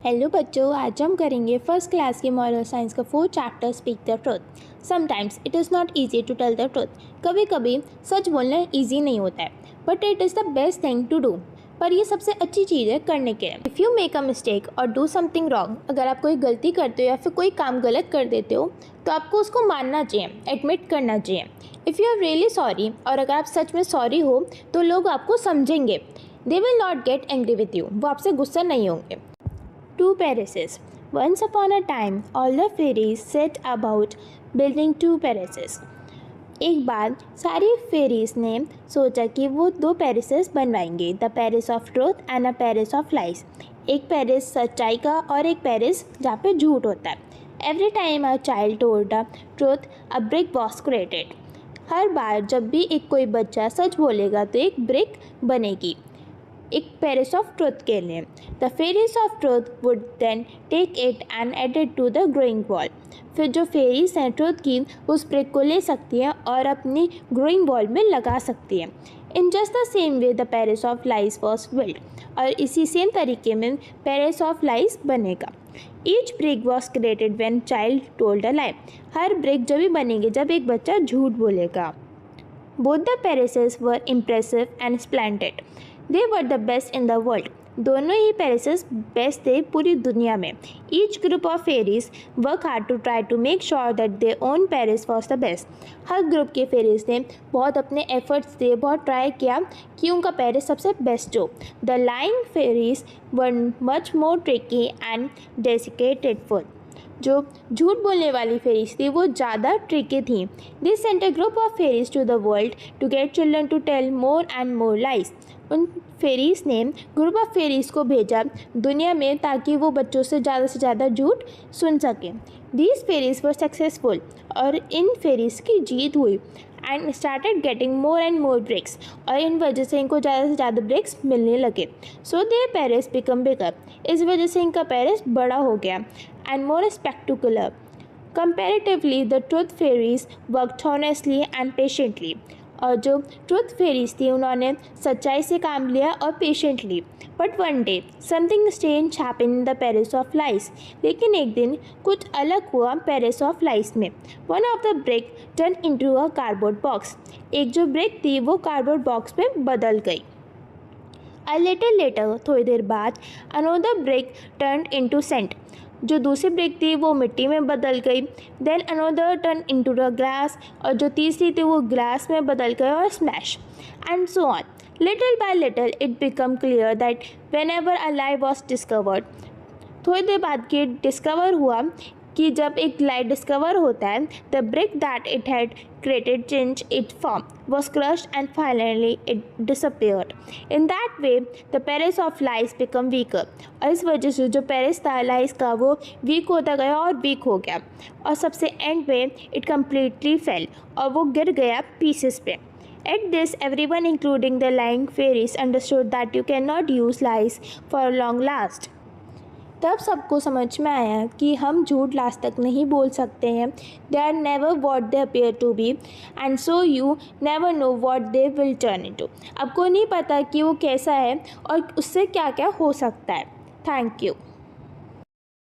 Hello बच्चों, आज हम करेंगे फर्स्ट क्लास की मॉरल साइंस का 4th chapter speak the truth. Sometimes it is not easy to tell the truth. कभी कभी सच बोलना ईजी नहीं होता है, but it is the best thing to do. पर ये सबसे अच्छी चीज़ है करने के लिए। If you make a mistake और डू समथिंग रॉन्ग, अगर आप कोई गलती करते हो या फिर कोई काम गलत कर देते हो तो आपको उसको मानना चाहिए, एडमिट करना चाहिए। If you are really sorry, और अगर आप सच में सॉरी हो तो लोग आपको समझेंगे। They will not get angry with you, वो आपसे गुस्सा नहीं होंगे। Two Palaces. Once upon a time, all the fairies set about building two palaces. एक बार सारी फेरीज ने सोचा कि वो 2 पैलेसेस बनवाएंगे, the palace of truth and a palace of lies. एक पैलेस सच्चाई का और एक पैलेस जहाँ पे झूठ होता है। Every time a child told the truth a brick was created. हर बार जब भी कोई बच्चा सच बोलेगा तो एक ब्रिक बनेगी एक पैलेस ऑफ ट्रुथ के लिए। The fairies of truth would then take it and add it to the growing wall. फिर जो फेरीज हैं ट्रुथ की, उस ब्रिक को ले सकती हैं और अपनी ग्रोइंग वॉल में लगा सकती हैं। In just the same way the palace of lies was build, और इसी सेम तरीके में पैलेस ऑफ लाइज बनेगा। Each brick was created when child told a lie. Her brick जब भी बनेगी जब एक बच्चा झूठ बोलेगा। Both the palaces were impressive and splendid. They were the best in the world. दोनों ही पैलेसेस बेस्ट थे पूरी दुनिया में। Each group of fairies work hard to try to make sure that their own palace was the best. हर group के fairies ने बहुत अपने एफर्ट्स दिए, बहुत ट्राई किया कि उनका पैलेस सबसे बेस्ट हो। The lying fairies were much more tricky and desiccated. जो झूठ बोलने वाली फेरीज थी वो ज़्यादा ट्रिकी थी। This sent a group of fairies to the world to get children to tell more and more lies. उन फेरीज ने ग्रुप ऑफ फेरीज को भेजा दुनिया में ताकि वो बच्चों से ज़्यादा झूठ सुन सकें। दीज फेरीज वर सक्सेसफुल, और इन फेरीज की जीत हुई। And started getting more and more bricks, और इन वजह से इनको ज़्यादा से ज़्यादा ब्रिक्स मिलने लगे। So their palace become bigger, इस वजह से इनका पैलेस बड़ा हो गया। And more spectacular. Comparatively the truth fairies worked honestly and patiently, और जो ट्रुथ फेरीज थी उन्होंने सच्चाई से काम लिया और patiently. But one day something strange happened in the palace of lies. लेकिन एक दिन कुछ अलग हुआ पैलेस ऑफ लाइज में। One of the brick turn into a cardboard box. एक जो ब्रिक थी वो कार्डबोर्ड बॉक्स में बदल गई। अ लिटिल लेटर, थोड़ी देर बाद, another brick turn into sand. जो दूसरी ब्रिक थी वो मिट्टी में बदल गई। Then another turn into the glass, और जो तीसरी थी वो ग्लास में बदल गई और smash, and so on. Little bye little it become clear that when ever a lie was discovered. थोड़ी देर बाद ये डिस्कवर हुआ कि जब एक लाई डिस्कवर होता है, the brick that it had created change it form, was crushed and finally it disappeared. In that way the palace of lies become weaker, और इस वजह से जो पैलेस था लाइज का वो वीक होता गया और वीक हो गया, और सबसे एंड में इट कम्प्लीटली फेल, और वो गिर गया पीसेस पे। At this, everyone including the lying fairies understood that you cannot use lies for a long last. तब सबको समझ में आया कि हम झूठ लास्ट तक नहीं बोल सकते हैं। They are never what they appear to be, and so you never know what they will turn into. आपको नहीं पता कि वो कैसा है और उससे क्या क्या हो सकता है। Thank you.